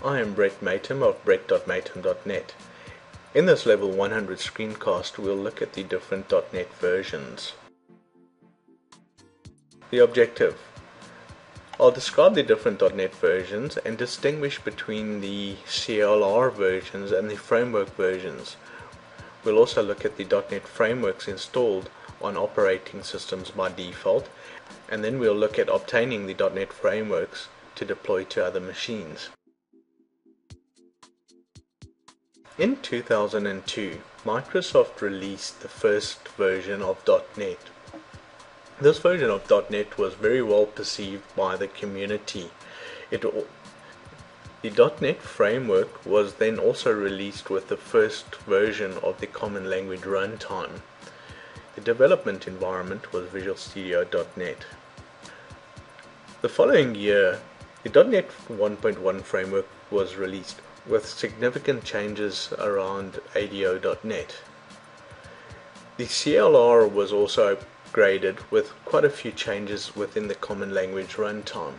I am Brett Matum of brett.matum.net. In this level 100 screencast we'll look at the different .NET versions. The objective. I'll describe the different .NET versions and distinguish between the CLR versions and the framework versions. We'll also look at the .NET frameworks installed on operating systems by default, and then we'll look at obtaining the .NET frameworks to deploy to other machines. In 2002, Microsoft released the first version of .NET. This version of .NET was very well perceived by the community. The .NET framework was then also released with the first version of the Common Language Runtime. The development environment was Visual Studio .NET. The following year, the .NET 1.1 framework was released, with significant changes around ADO.NET. The CLR was also upgraded with quite a few changes within the Common Language Runtime.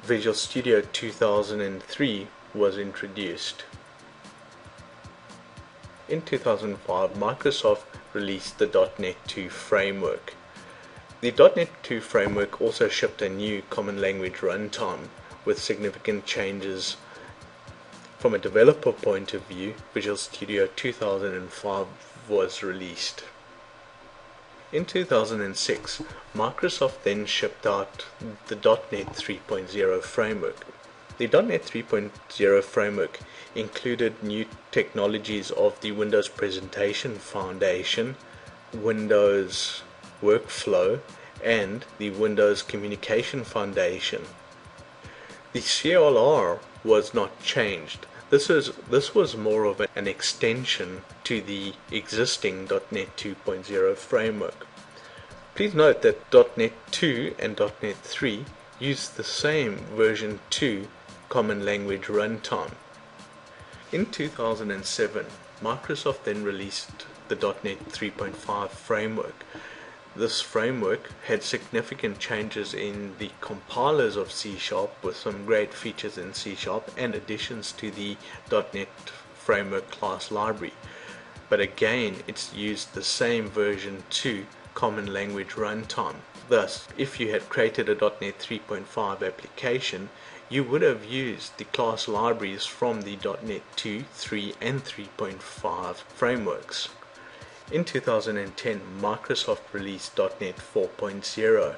Visual Studio 2003 was introduced. In 2005, Microsoft released the .NET 2 framework. The .NET 2 framework also shipped a new Common Language Runtime with significant changes. From a developer point of view, Visual Studio 2005 was released. In 2006, Microsoft then shipped out the .NET 3.0 framework. The .NET 3.0 framework included new technologies of the Windows Presentation Foundation, Windows Workflow, and the Windows Communication Foundation. The CLR was not changed. This was more of an extension to the existing .NET 2.0 framework. Please note that .NET 2 and .NET 3 use the same version 2 Common Language Runtime. In 2007, Microsoft then released the .NET 3.5 framework. This framework had significant changes in the compilers of C# with some great features in C# and additions to the .NET framework class library. But again, it's used the same version 2 Common Language Runtime. Thus, if you had created a .NET 3.5 application, you would have used the class libraries from the .NET 2, 3 and 3.5 frameworks. In 2010, Microsoft released .NET 4.0.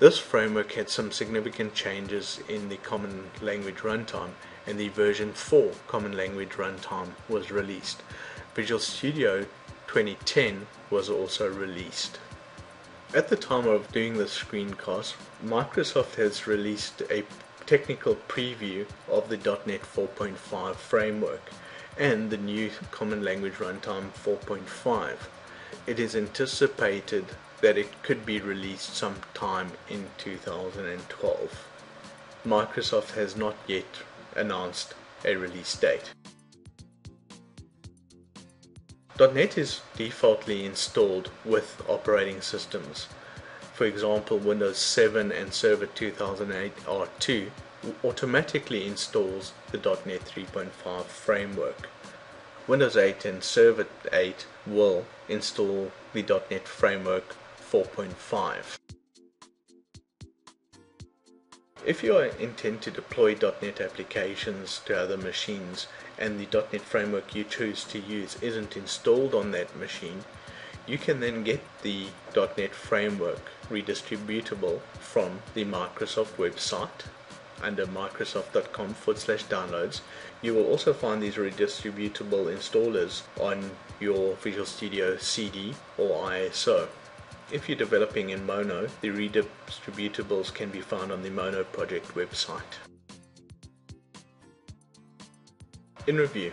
This framework had some significant changes in the Common Language Runtime, and the version 4 Common Language Runtime was released. Visual Studio 2010 was also released. At the time of doing this screencast, Microsoft has released a technical preview of the .NET 4.5 framework and the new Common Language Runtime 4.5. It is anticipated that it could be released sometime in 2012. Microsoft has not yet announced a release date. .NET is defaultly installed with operating systems. For example, Windows 7 and Server 2008 R2 automatically installs the .NET 3.5 framework. Windows 8 and Server 8 will install the .NET framework 4.5. If you intend to deploy .NET applications to other machines and the .NET framework you choose to use isn't installed on that machine, you can then get the .NET framework redistributable from the Microsoft website under microsoft.com/downloads. You will also find these redistributable installers on your Visual Studio CD or ISO. If you're developing in Mono, the redistributables can be found on the Mono project website. In review,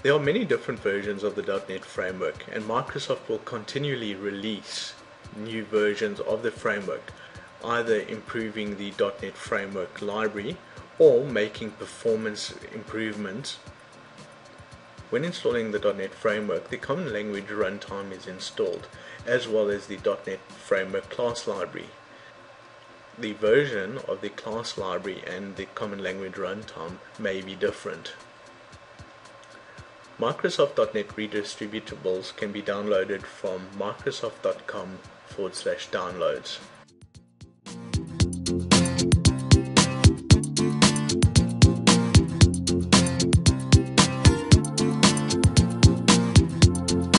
there are many different versions of the .NET framework, and Microsoft will continually release new versions of the framework, either improving the .NET framework library or making performance improvements. When installing the .NET framework, the Common Language Runtime is installed, as well as the .NET framework class library. the version of the class library and the Common Language Runtime may be different. Microsoft.NET redistributables can be downloaded from microsoft.com/downloads.